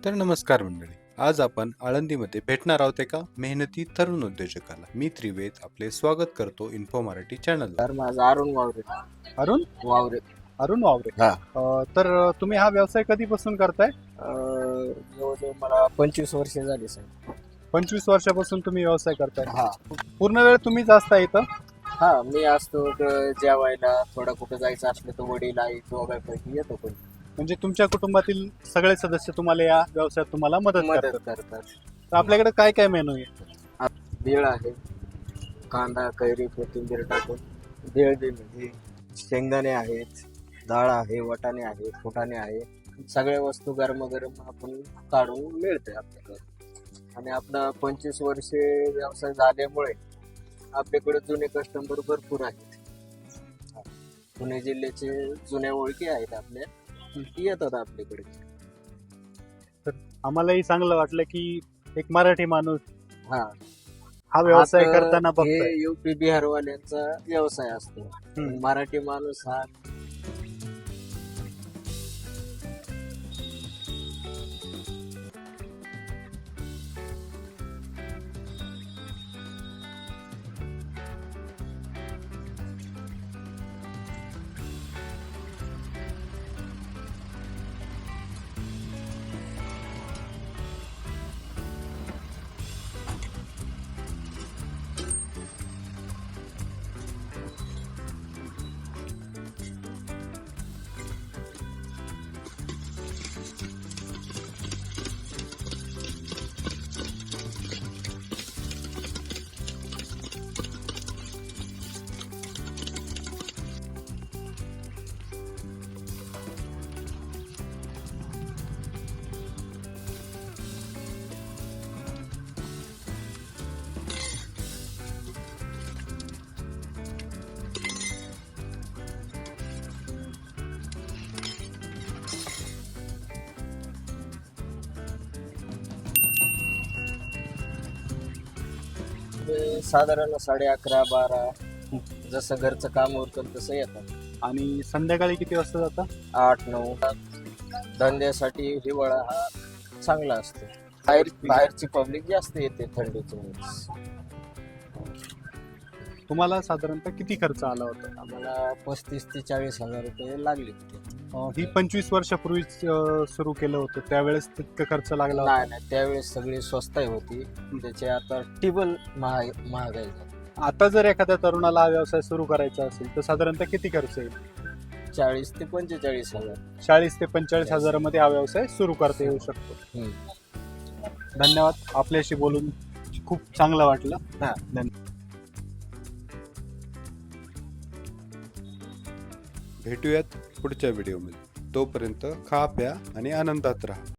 तर नमस्कार मंडळी. आज आपण आळंदीमध्ये भेटणार आहोत एका मेहनती तरुण उद्योजकाला. मी त्रिवेद आपले स्वागत करतो इन्फो मराठी चॅनलवर. तर माझं अरुण वावरे. अरुण वावरे अरुण वावरे. हा. तर तुम्ही हा व्यवसाय कधीपासून करताय? जवळजवळ मला 25 वर्ष झाली साहेब. 25 वर्षापासून तुम्ही व्यवसाय करताय. हा पूर्ण वेळ तुम्हीच असता इथं? हा मी असतो जेवायला, थोडं कुठं जायचं असलं तर वडील आई दोघांपैकी येतो पण म्हणजे तुमच्या कुटुंबातील सगळे सदस्य तुम्हाला या व्यवसायात तुम्हाला मदत मदत करतात. करतात. तर आपल्याकडे काय काय मेनू आहे? भेळ आहे, कांदा कैरी कोथिंबीर टाकून भेळ दिली, शेंगदाणे आहेत, डाळ आहे, वाटाणे आहे, फुटाणे आहे, सगळ्या वस्तू गरम गरम आपण काढून मिळते आपल्याकडे. आणि आपला 25 वर्षे व्यवसाय झाल्यामुळे आपल्याकडे जुने कस्टमर भरपूर आहेत. पुणे जिल्ह्याचे जुन्या ओळखी आहेत आपल्या, ती येतात आपल्याकडे. तर आम्हालाही चांगलं वाटलं की एक मराठी माणूस हा हा व्यवसाय आता करताना हे बघतोय. युपी बिहारवाल्यांचा व्यवसाय असतो. हम्म. मराठी माणूस हा साधारण 11:30-12 जसं घरचं काम उरकल तसं येतात. आणि संध्याकाळी किती वाजता जाता? 8-9 धंद्यासाठी हिवाळा हा चांगला असतो. बाहेरची पब्लिक जास्त येते थंडीच्या वेळेस. तुम्हाला साधारणतः किती खर्च आला होता? आम्हाला 35 ते 40 हजार रुपये लागले होते. ही 25 वर्षापूर्वी सुरू केलं होतं त्यावेळेस तितका खर्च लागला होता? नाही नाही, त्यावेळेस सगळी स्वस्ताई होती. त्याचे आता टिबल महागाई झाली. आता जर एखाद्या तरुणाला हा व्यवसाय सुरू करायचा असेल तर साधारणतः किती खर्च येईल? 40 ते 45 हजार. 40 ते 45 हजारामध्ये हा व्यवसाय सुरू करता येऊ शकतो. धन्यवाद. आपल्याशी बोलून खूप चांगलं वाटलं. हा. धन्यवाद. भेटूयात पुढच्या व्हिडिओमध्ये. तोपर्यंत खा प्या आणि आनंदात राहा.